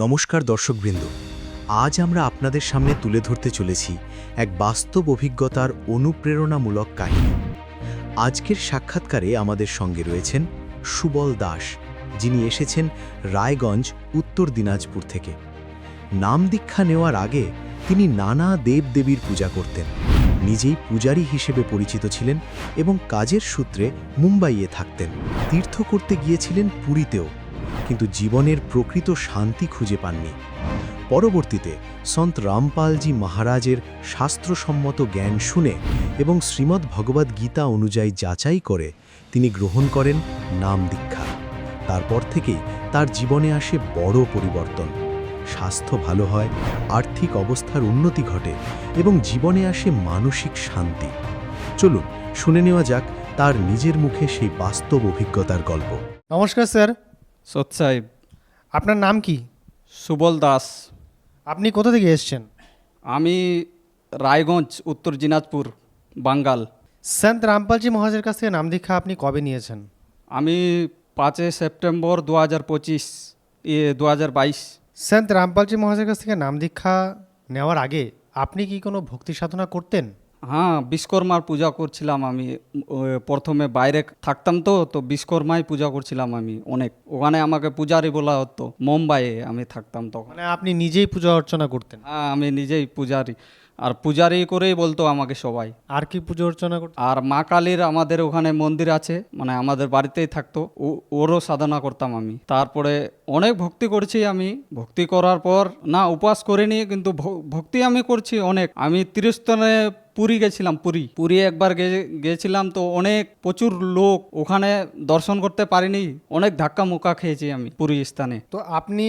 নমস্কার দর্শকবৃন্দ, আজ আমরা আপনাদের সামনে তুলে ধরতে চলেছি এক বাস্তব অভিজ্ঞতার অনুপ্রেরণামূলক কাহিনী। আজকের সাক্ষাৎকারে আমাদের সঙ্গে রয়েছেন সুবল দাস, যিনি এসেছেন রায়গঞ্জ, উত্তর দিনাজপুর থেকে। নাম দীক্ষা নেওয়ার আগে তিনি নানা দেবদেবীর পূজা করতেন, নিজেই পূজারী হিসেবে পরিচিত ছিলেন এবং কাজের সূত্রে মুম্বাইয়ে থাকতেন। তীর্থ করতে গিয়েছিলেন পুরীতেও, কিন্তু জীবনের প্রকৃত শান্তি খুঁজে পাননি। পরবর্তীতে সন্ত রামপালজি মহারাজের শাস্ত্রসম্মত জ্ঞান শুনে এবং শ্রীমদ্ ভগবদ্ গীতা অনুযায়ী যাচাই করে তিনি গ্রহণ করেন নাম দীক্ষা। তারপর থেকেই তার জীবনে আসে বড় পরিবর্তন। স্বাস্থ্য ভালো হয়, আর্থিক অবস্থার উন্নতি ঘটে এবং জীবনে আসে মানসিক শান্তি। চলুন শুনে নেওয়া যাক তার নিজের মুখে সেই বাস্তব অভিজ্ঞতার গল্প। নমস্কার স্যার। সৎ সাহেব। আপনার নাম কি? সুবল দাস। আপনি কোথা থেকে এসেছেন? আমি রায়গঞ্জ, উত্তর দিনাজপুর, বাঙ্গাল। সন্ত রামপালজি মহারাজের কাছ থেকে নাম দীক্ষা আপনি কবে নিয়েছেন? আমি 5 সেপ্টেম্বর 2025 2022। সন্ত রামপালজি মহারাজের কাছ থেকে নাম দীক্ষা নেওয়ার আগে আপনি কি কোনো ভক্তি সাধনা করতেন? হ্যাঁ, বিশ্বকর্মার পূজা করছিলাম আমি। প্রথমে বাইরে থাকতাম তো বিশ্বকর্মাই পূজা করছিলাম আমি অনেক। ওখানে আমাকে পূজারি বলা হতো। মুম্বাইয়ে আমি থাকতাম তখন। মানে আপনি নিজেই পূজা অর্চনা করতেন? হ্যাঁ, আমি নিজেই পূজারি, আর পূজারি করেই বলতো আমাকে সবাই। আর কি পূজা অর্চনা করতেন? আর মা কালীর আমাদের ওখানে মন্দির আছে, মানে আমাদের বাড়িতেই থাকতো, ওরও সাধনা করতাম আমি। তারপরে অনেক ভক্তি করছি আমি। ভক্তি করার পর না উপবাস করিনি, কিন্তু ভক্তি আমি করছি অনেক। আমি তীর্থস্থানে পুরী গেছিলাম। পুরী একবার গেছিলাম, তো প্রচুর লোক, ওখানে দর্শন করতে পারিনি। অনেক ধাক্কা মুক্কা খেয়েছি আমি পুরী স্থানে। তো আপনি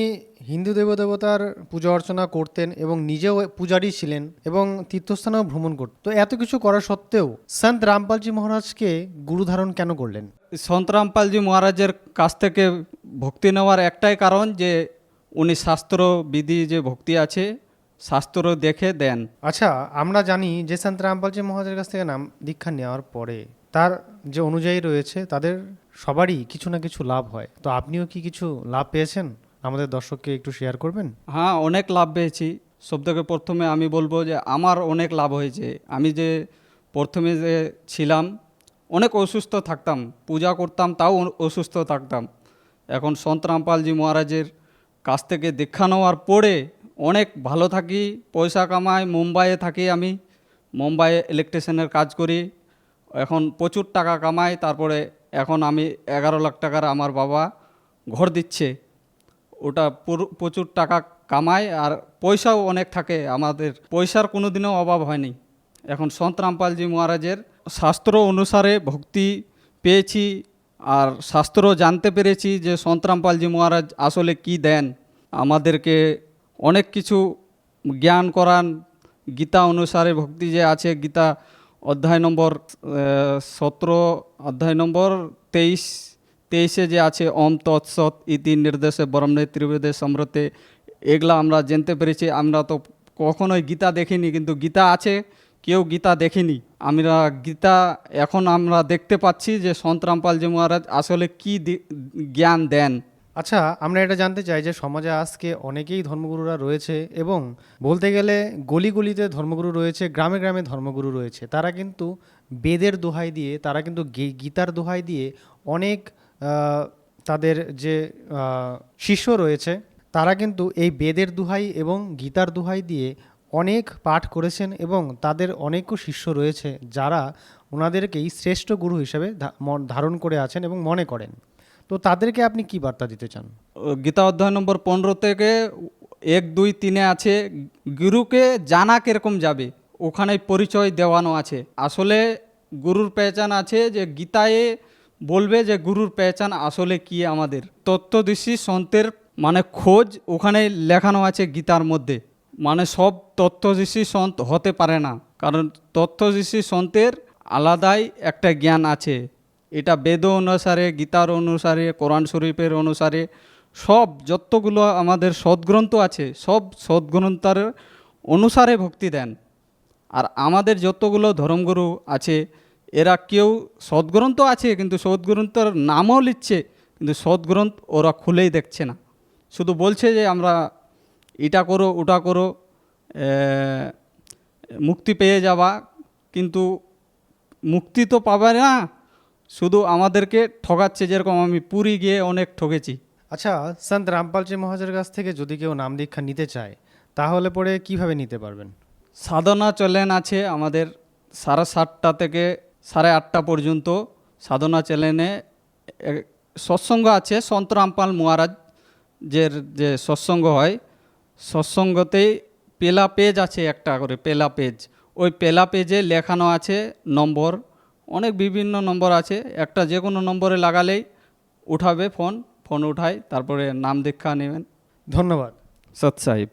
হিন্দু দেবদেবতার পূজা অর্চনা করতেন এবং নিজেও পূজারী ছিলেন এবং তীর্থস্থানেও ভ্রমণ করতেন। তো এত কিছু করা সত্ত্বেও সন্ত রামপালজি মহারাজকে গুরু ধারণ কেন করলেন? সন্ত রামপালজি মহারাজের কাছ থেকে ভক্তি নেওয়ার একটাই কারণ, যে উনি শাস্ত্র বিধি যে ভক্তি আছে, শাস্ত্র দেখে দেন। আচ্ছা, আমরা জানি যে সন্ত রামপালজি মহারাজের কাছ থেকে নাম দীক্ষা নেওয়ার পরে তার যে অনুযায়ী রয়েছে তাদের সবারই কিছু না কিছু লাভ হয়। তো আপনিও কি কিছু লাভ পেয়েছেন? আমাদের দর্শককে একটু শেয়ার করবেন? হ্যাঁ, অনেক লাভ পেয়েছি। সবথেকে প্রথমে আমি বলবো যে আমার অনেক লাভ হয়েছে। আমি যে প্রথমে যে ছিলাম, অনেক অসুস্থ থাকতাম, পূজা করতাম তাও অসুস্থ থাকতাম। এখন সন্ত রামপালজি মহারাজের কাছ থেকে দীক্ষা নেওয়ার পরে অনেক ভালো থাকি, পয়সা কামাই। মুম্বাইয়ে থাকি আমি, মুম্বাইয়ে ইলেকট্রিশিয়ানের কাজ করি। এখন প্রচুর টাকা কামাই। তারপরে এখন আমি 11 লাখ টাকার আমার বাবা ঘর দিচ্ছে। ওটা প্রচুর টাকা কামাই, আর পয়সাও অনেক থাকে আমাদের। পয়সার কোনো দিনও অভাব হয়নি। এখন সন্ত রামপালজি মহারাজের শাস্ত্র অনুসারে ভক্তি পেয়েছি, আর শাস্ত্র জানতে পেরেছি যে সন্ত রামপালজি মহারাজ আসলে কি দেন আমাদেরকে। অনেক কিছু জ্ঞান করান। গীতা অনুসারে ভক্তি যে আছে, গীতা অধ্যায় নম্বর 17, অধ্যায় নম্বর 23 যে আছে, ওম তৎসৎ ইতি নির্দেশে ব্রহ্মে ত্রিবেদে সমৃতে, এগুলা আমরা জানতে পেরেছি। আমরা তো কখনোই গীতা দেখিনি, কিন্তু গীতা আছে, কেউ গীতা দেখিনি। আমরা গীতা এখন আমরা দেখতে পাচ্ছি যে সন্ত রামপালজি মহারাজ আসলে কি জ্ঞান দেন। আচ্ছা, আমরা এটা জানতে চাই যে সমাজে আজকে অনেকেই ধর্মগুরুরা রয়েছে এবং বলতে গেলে গলি গলিতে ধর্মগুরু রয়েছে, গ্রামে গ্রামে ধর্মগুরু রয়েছে। তারা কিন্তু বেদের দোহাই দিয়ে, তারা কিন্তু গীতার দোহাই দিয়ে অনেক তাদের যে শিষ্য রয়েছে তারা কিন্তু এই বেদের দোহাই এবং গীতার দোহাই দিয়ে অনেক পাঠ করেছেন এবং তাদের অনেকও শিষ্য রয়েছে যারা ওনাদেরকেই শ্রেষ্ঠ গুরু হিসেবে ধারণ করে আছেন এবং মনে করেন। তো তাদেরকে আপনি কি বার্তা দিতে চান? গীতা অধ্যায় নম্বর 15 থেকে 1, 2, 3 আছে, গুরুকে জানা কিরকম যাবে, ওখানে পরিচয় দেওয়ানো আছে। আসলে গুরুর পেহচান আছে, যে গীতায় বলবে যে গুরুর পেহচান আসলে কি। আমাদের তত্ত্বদর্শী সন্তের মানে খোঁজ ওখানে লেখানো আছে গীতার মধ্যে। মানে সব তত্ত্বদর্শী সন্ত হতে পারে না, কারণ তত্ত্বদর্শী সন্তের আলাদাই একটা জ্ঞান আছে। এটা বেদ অনুসারে, গীতার অনুসারে, কোরআন শরীফের অনুসারে, সব যতগুলো আমাদের সদ্গ্রন্থ আছে, সব সদ্গ্রন্থের অনুসারে ভক্তি দেন। আর আমাদের যতগুলো ধর্মগুরু আছে, এরা কেউ সদ্গ্রন্থ আছে, কিন্তু সদ্গ্রন্থের নামও লিখছে, কিন্তু সদ্গ্রন্থ ওরা খুলেই দেখছে না। শুধু বলছে যে আমরা এটা করো ওটা করো, মুক্তি পেয়ে যাবা, কিন্তু মুক্তি তো পাবে না, শুধু আমাদেরকে ঠকাচ্ছে। যেরকম আমি পুরী গিয়ে অনেক ঠকেছি। আচ্ছা, সন্ত রামপালজি মহারাজের কাছ থেকে যদি কেউ নাম দীক্ষা নিতে চায় তাহলে পরে কিভাবে নিতে পারবেন? সাধনা চ্যানেল আছে আমাদের 7:30 থেকে 8:30 পর্যন্ত। সাধনা চ্যানেলে সৎসঙ্গ আছে, সন্ত রামপাল মহারাজ যে সৎসঙ্গ হয়, সৎসঙ্গতেই পেলা পেজ আছে, একটা করে পেলা পেজ। ওই পেলা পেজে লেখানো আছে নম্বর, অনেক বিভিন্ন নম্বর আছে, একটা যে কোনো নম্বরে লাগালেই উঠাবে ফোন উঠায়, তারপরে নাম দীক্ষা নেবেন। ধন্যবাদ। সৎ সাহিব।